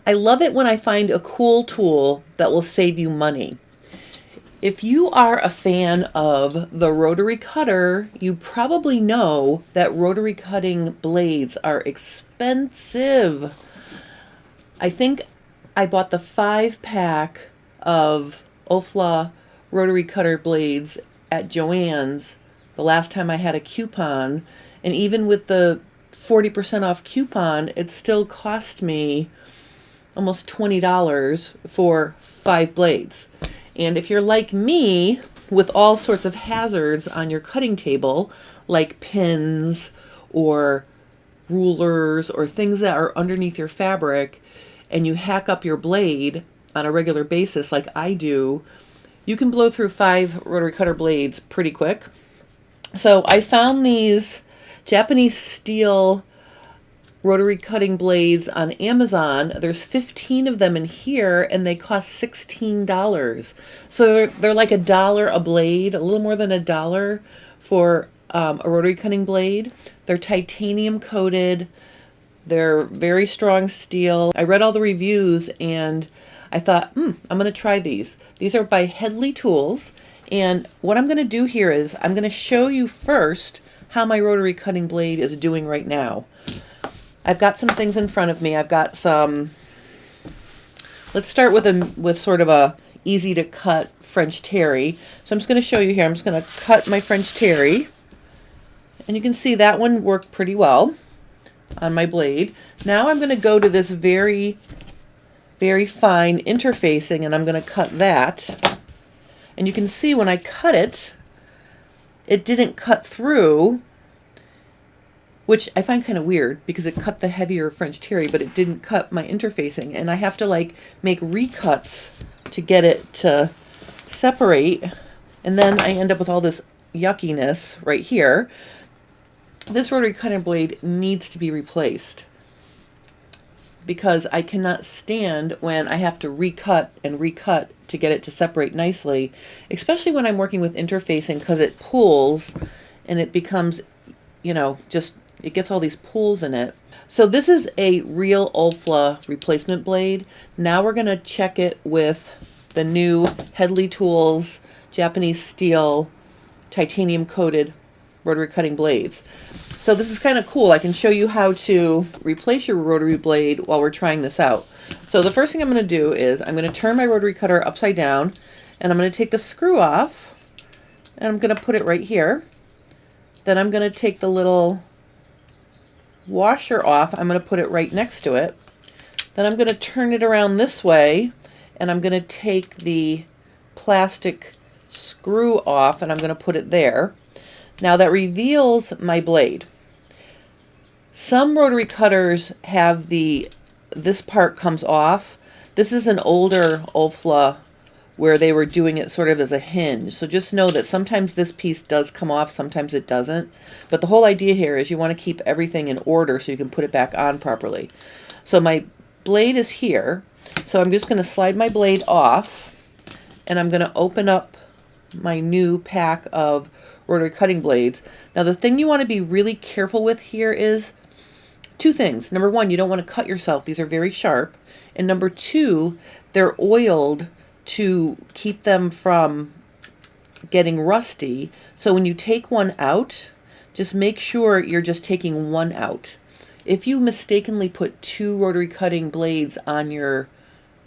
I love it when I find a cool tool that will save you money. If you are a fan of the rotary cutter, you probably know that rotary cutting blades are expensive. I think I bought the 5-pack of Ofla rotary cutter blades at Joann's the last time I had a coupon, and even with the 40% off coupon, it still cost me almost $20 for 5 blades. And if you're like me, with all sorts of hazards on your cutting table, like pins or rulers or things that are underneath your fabric, and you hack up your blade on a regular basis like I do, you can blow through 5 rotary cutter blades pretty quick. So I found these Japanese steel rotary cutting blades on Amazon. There's 15 of them in here, and they cost $16. So they're like $1 a blade, a little more than $1 for a rotary cutting blade. They're titanium coated. They're very strong steel. I read all the reviews and I thought, I'm going to try these. These are by Headley Tools. And what I'm going to do here is I'm going to show you first how my rotary cutting blade is doing right now. I've got some things in front of me. I've got some, let's start with sort of a easy to cut French terry. So I'm just going to show you here. I'm just going to cut my French terry. And you can see that one worked pretty well on my blade. Now I'm going to go to this very, very fine interfacing, and I'm going to cut that. And you can see when I cut it, it didn't cut through, which I find kind of weird because it cut the heavier French terry, but it didn't cut my interfacing. And I have to like make recuts to get it to separate. And then I end up with all this yuckiness right here. This rotary cutting blade needs to be replaced because I cannot stand when I have to recut and recut to get it to separate nicely, especially when I'm working with interfacing, because it pulls and it becomes, just, it gets all these pulls in it. So this is a real Ofla replacement blade. Now we're going to check it with the new Headley Tools Japanese steel titanium coated rotary cutting blades. So this is kind of cool. I can show you how to replace your rotary blade while we're trying this out. So the first thing I'm going to do is I'm going to turn my rotary cutter upside down, and I'm going to take the screw off, and I'm going to put it right here. Then I'm going to take the little washer off. I'm going to put it right next to it. Then I'm going to turn it around this way, and I'm going to take the plastic screw off, and I'm going to put it there. Now that reveals my blade. Some rotary cutters have this part comes off. This is an older Ofla where they were doing it sort of as a hinge. So just know that sometimes this piece does come off, sometimes it doesn't. But the whole idea here is you want to keep everything in order so you can put it back on properly. So my blade is here. So I'm just going to slide my blade off, and I'm going to open up my new pack of rotary cutting blades. Now the thing you want to be really careful with here is 2 things. Number 1, you don't want to cut yourself. These are very sharp. And number 2, they're oiled to keep them from getting rusty. So when you take one out, just make sure you're just taking one out. If you mistakenly put 2 rotary cutting blades on your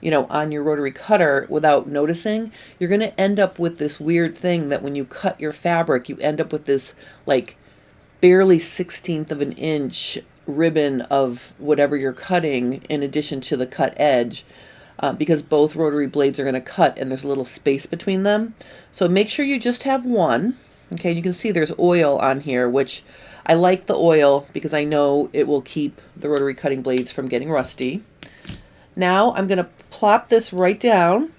rotary cutter without noticing, you're going to end up with this weird thing that when you cut your fabric, you end up with this like barely 1/16 of an inch ribbon of whatever you're cutting in addition to the cut edge, because both rotary blades are going to cut and there's a little space between them. So make sure you just have one. Okay, you can see there's oil on here, which I like the oil because I know it will keep the rotary cutting blades from getting rusty. Now I'm going to plop this right down,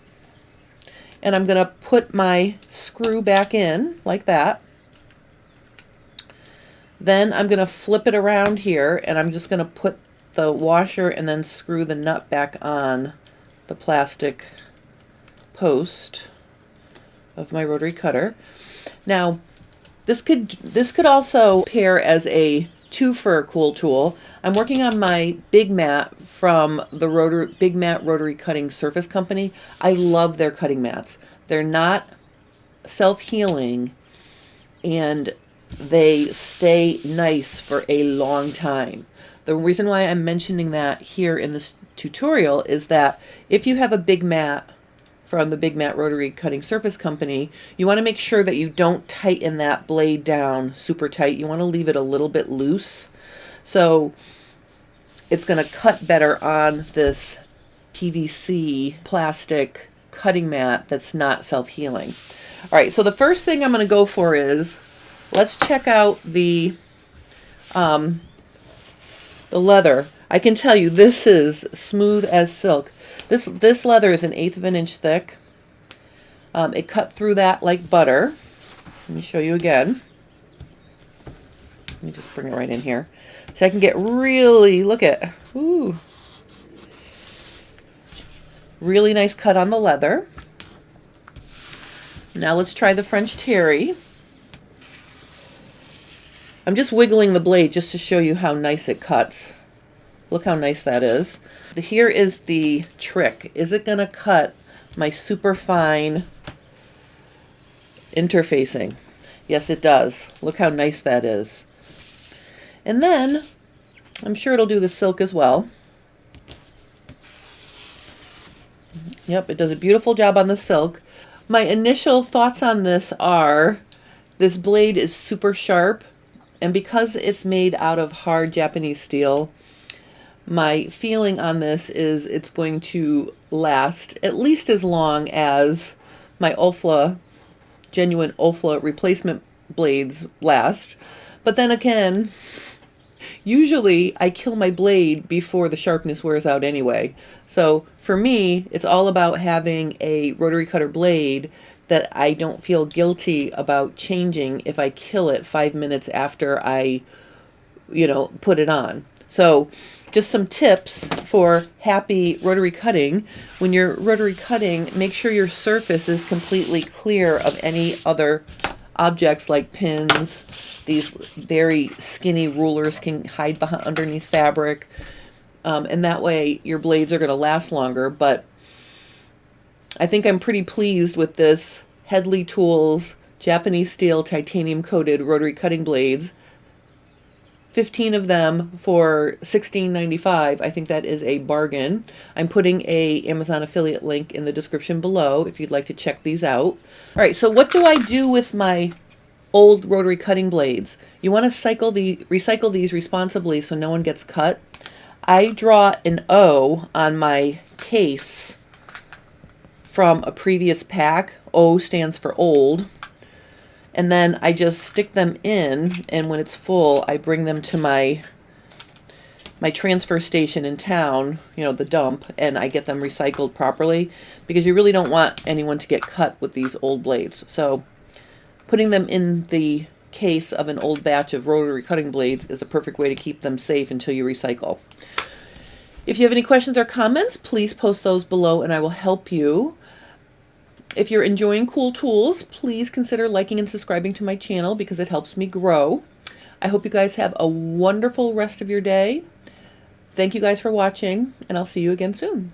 and I'm going to put my screw back in like that. Then I'm going to flip it around here, and I'm just going to put the washer and then screw the nut back on the plastic post of my rotary cutter. Now this could also pair as a two for a cool tool. I'm working on my Big Mat from the Big Mat Rotary Cutting Surface Company. I love their cutting mats. They're not self-healing and they stay nice for a long time. The reason why I'm mentioning that here in this tutorial is that if you have a big mat from the Big Mat Rotary Cutting Surface Company, you want to make sure that you don't tighten that blade down super tight. You want to leave it a little bit loose. So it's going to cut better on this PVC plastic cutting mat that's not self-healing. All right, so the first thing I'm going to go for is, let's check out the leather. I can tell you this is smooth as silk. This leather is 1/8 of an inch thick. It cut through that like butter. Let me show you again. Let me just bring it right in here. So I can get really, look at, ooh, really nice cut on the leather. Now let's try the French terry. I'm just wiggling the blade just to show you how nice it cuts. Look how nice that is. Here is the trick. Is it going to cut my super fine interfacing? Yes, it does. Look how nice that is. And then, I'm sure it'll do the silk as well. Yep, it does a beautiful job on the silk. My initial thoughts on this are, this blade is super sharp, and because it's made out of hard Japanese steel, my feeling on this is it's going to last at least as long as my genuine Olfa replacement blades last. But then again, usually I kill my blade before the sharpness wears out anyway. So for me, it's all about having a rotary cutter blade that I don't feel guilty about changing if I kill it 5 minutes after I, put it on. So just some tips for happy rotary cutting. When you're rotary cutting, make sure your surface is completely clear of any other objects like pins. These very skinny rulers can hide behind underneath fabric. And that way your blades are going to last longer. But I think I'm pretty pleased with this Headley Tools Japanese steel titanium coated rotary cutting blades. 15 of them for $16.95. I think that is a bargain. I'm putting a Amazon affiliate link in the description below if you'd like to check these out. All right, so what do I do with my old rotary cutting blades? You want to recycle these responsibly so no one gets cut. I draw an O on my case from a previous pack. O stands for old. And then I just stick them in, and when it's full, I bring them to my transfer station in town, the dump, and I get them recycled properly, because you really don't want anyone to get cut with these old blades. So putting them in the case of an old batch of rotary cutting blades is a perfect way to keep them safe until you recycle. If you have any questions or comments, please post those below and I will help you. If you're enjoying cool tools, please consider liking and subscribing to my channel because it helps me grow. I hope you guys have a wonderful rest of your day. Thank you guys for watching, and I'll see you again soon.